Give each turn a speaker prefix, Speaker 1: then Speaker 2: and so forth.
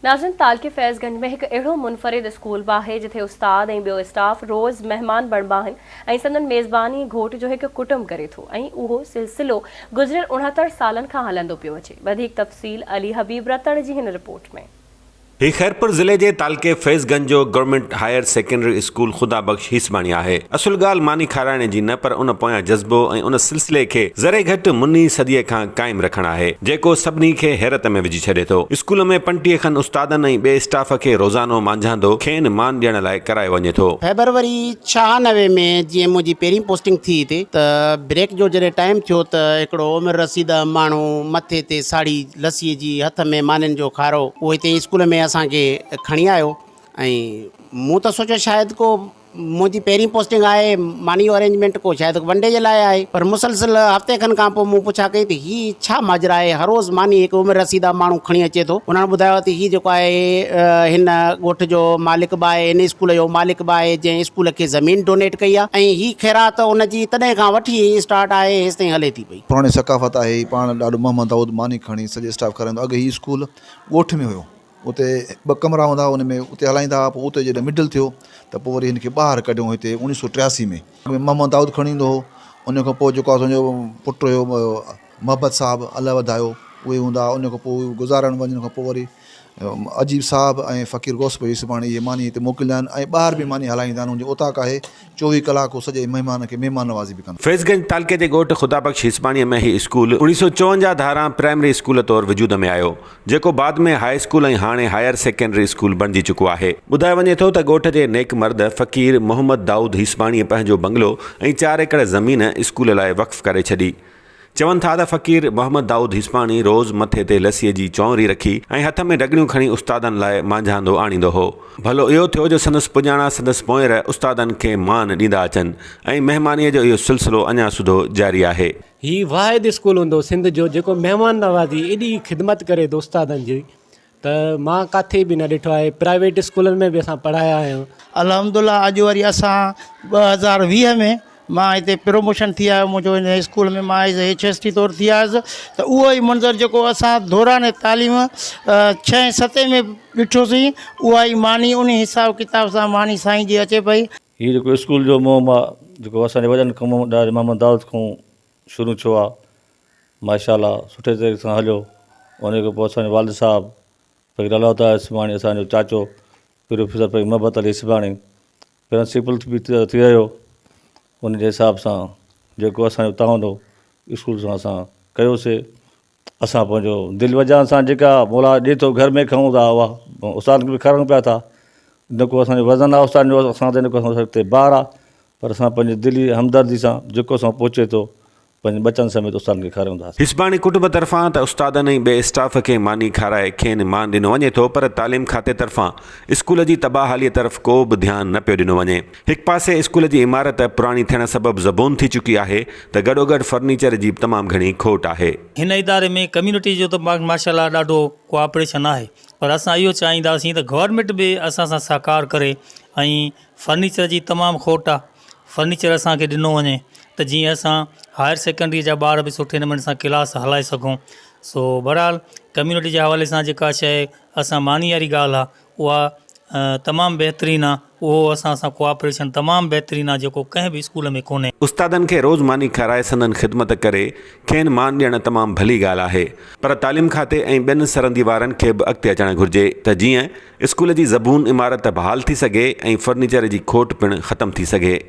Speaker 1: नाज़रीन, तालके फैज़गंज में एक अड़ो मुनफरिद स्कूल है जिथे उस्ताद ऐं बियो स्टाफ रोज़ मेहमान बणबा आहिनि ऐं संदन मेज़बानी घोट जो एक कुटुंब करे थो ऐं उहो सिलसिलो गुज़िरियल 69 सालन खां हलंदो पियो अचे। वधीक तफ़सील अली हबीब रतड़ जी हिन रिपोर्ट में।
Speaker 2: ही खैरपुर ज़िले के तालके फैज़गंज जो गवर्नमेंट हायर सेकेंडरी स्कूल खुदा बख्श हिसबाणी है। असुल गाल मानी खाराइण जी न, पर उन पोयां जज्बो ऐं उन सिलसिले के ज़रे घट मुनी सदीअ खां कायम रखण है जेको सभिनी खे हैरत में विझी छॾे थो। स्कूल में 50 खन उस्तादनि ऐं ॿिए स्टाफ के रोज़ानो मांझांदो खेनि मान ॾियण लाइ कराए वञे थो।
Speaker 3: फेबरवरी 96 में जी मुझी पेरी पोस्टिंग थी थी त ब्रेक जो जॾहिं टाइम थियो त हिकिड़ो उमिरि रसीदा माण्हू मथे ते साड़ी लस्सीअ जी हथ में माननि जो खारो उहो हिते स्कूल में असांखे खणी आयो ऐं मूं त सोचियो शायदि को मुंहिंजी पहिरीं पोस्टिंग आहे मानी अरेंजमेंट को शायदि वन डे जे लाइ आहे, पर मुसलसिल हफ़्ते खनि खां पोइ मूं पुछा कई त हीअ छा माजरा आहे। हर रोज़ मानी हिकु उमिरि रसीदा माण्हू खणी अचे थो। उन्हनि ॿुधायो त हीअ जेको आहे हिन ॻोठ जो मालिक बि आहे, हिन स्कूल जो मालिक बि आहे जंहिं स्कूल खे ज़मीन डोनेट कई आहे ऐं हीअ ख़ैरात उनजी तॾहिं खां वठी स्टार्ट आहे हेसि ताईं हले थी पई।
Speaker 4: पुराणी सकाफ़त आहे, पाण ॾाढो मोहम्मद दाऊद मानी खणी सॼे स्टाफ कराईंदो। अॻे हीअ स्कूल ॻोठ में हुयो, उते 2 कमरा हूंदा, उन में उते हलाईंदा हुआ। पोइ उते जॾहिं मिडल थियो त पोइ वरी हिनखे ॿाहिरि कढियूं हिते 1983 में। मोहम्मद दाऊद खणी ईंदो हो। उन खां पोइ जेको असांजो पुटु हुयो मोहब्बत साहब अलाह वधायो, उहे हूंदा। उन खां पोइ गुज़ारण वञण खां पोइ वरी अजीब साहब ऐं फ़कीर गौसफ हिसबाणी इहे मानी हिते मोकिलींदा आहिनि ऐं ॿाहिरि बि मानी हलाईंदा आहिनि। उनजो उताक आहे 24 कलाक सॼे महिमान खे महिमान नवाज़ी बि कनि।
Speaker 2: फैज़गंज तालके जे ॻोठ खुदा बख्श हिसबाणी में ही स्कूल 1954 धारा प्राइमरी स्कूल तौर वजूद में आयो, जेको बाद में हाई स्कूल ऐं हाणे हायर सेकेंडरी स्कूल बणिजी चुको आहे। ॿुधायो वञे थो त ॻोठ जे नेक मर्द फ़कीर मोहम्मद दाऊद हिसबाणीअ पंहिंजो बंगलो ऐं 4 एकड़ ज़मीन स्कूल लाइ वक़्फ़ करे छॾी। चवनि था त फ़कीर मोहम्मद दाऊद हिसबाणी रोज़ मथे ते लस्सीअ जी चौंरी रखी ऐं हथ में डगड़ियूं खणी उस्तादनि लाइ मांझांदो आणींदो हो। भलो इहो थियो जो संदसि पुॼाणा संदसि पोइर उस्तादनि खे मान ॾींदा अचनि ऐं महिमानीअ जो इहो सिलसिलो अञा सुधो जारी आहे।
Speaker 5: ही वाहिद स्कूल हूंदो सिंध जो जेको महिमान नवाज़ी एॾी ख़िदमत करे थो उस्तादनि जी, त मां किथे बि न ॾिठो आहे। प्राइवेट स्कूलनि में बि असां पढ़ाया आहियूं।
Speaker 6: अल्हम्दुलिल्लाह अॼु वरी असां 2020 में मां हिते प्रमोशन थी आयो, मुंहिंजो हिन स्कूल में मां एज़ HST तौरु थी आयुसि। त उहो ई मंज़रु जेको असां दौरान तालीम 6-7 में ॾिठोसीं, उहा ई मानी उन हिसाब किताब सां मानी साईं जी अचे पई।
Speaker 7: हीअ जेको स्कूल जो मोह आहे जेको असांजे वॾनि खां मोहम्मद दाऊद खां शुरू थियो आहे, माशाल्लाह सुठे तरीक़े सां हलियो। उन खां पोइ असांजे वालिद साहब फ़कीर अलाउद्दीन हिसबाणी, असांजो चाचो प्रोफेसर फ़कीर मोहब्बत अली हिसबाणी प्रिंसिपल बि थी रहियो। उन जे हिसाब सां जेको असांजो उतां हूंदो स्कूल सां असां कयोसीं। असां पंहिंजो दिलि वजान सां जेका मौला ॾिए थो घर में खाऊं था, उहा उस्ताद खे बि खारायूं पिया था। जेको असांजो वज़न आहे उस्ताद जो, असां त जेको असां ॿार आहे, पर असां पंहिंजी दिली हमदर्दी सां जेको असां पहुचे थो पंहिंजे बचनि समेत उस्तादनि खे खारायूं था।
Speaker 2: हिसबाणी कुटुंब तरफ़ां त उस्तादनि ऐं ॿिए स्टाफ खे मानी खाराए खेनि मान ॾिनो वञे थो, पर तालीम खाते तरफ़ां स्कूल जी तबाहालीअ तरफ़ को बि ध्यानु न पियो ॾिनो वञे। हिकु पासे स्कूल जी इमारत पुराणी थियण सबबि ज़बून थी चुकी आहे त गॾोगॾु फर्नीचर जी तमामु घणी खोट आहे।
Speaker 8: हिन इदारे में कम्यूनिटी जो त माशाल्लाह ॾाढो कोऑपरेशन आहे, पर असां इहो चाहींदासीं त गवर्नमेंट बि असां सां सहकार करे ऐं फर्नीचर जी तमामु खोट आहे, फर्नीचर असांखे ॾिनो वञे त जीअं असां हायर सेकेंडरी जा ॿार बि सुठे नमूने सां क्लास हलाए सघूं। सो बहरहाल कम्यूनिटी जे हवाले सां जेका शइ असां मानी वारी ॻाल्हि आहे उहा तमामु बहितरीनु आहे। उहो असां सां कोऑपरेशन तमामु बहितरीनु आहे, जेको कंहिं बि स्कूल में कोन्हे।
Speaker 2: उस्तादनि खे रोज़ मानी खाराए संदन ख़िदमत करे खेनि मान ॾियणु तमामु भली ॻाल्हि आहे, पर तालीम खाते ऐं ॿियनि सरहंदी वारनि खे बि अॻिते अचणु घुरिजे त जीअं स्कूल जी ज़बून इमारत बहाल थी सघे ऐं फर्नीचर जी खोट पिणु ख़तमु थी सघे।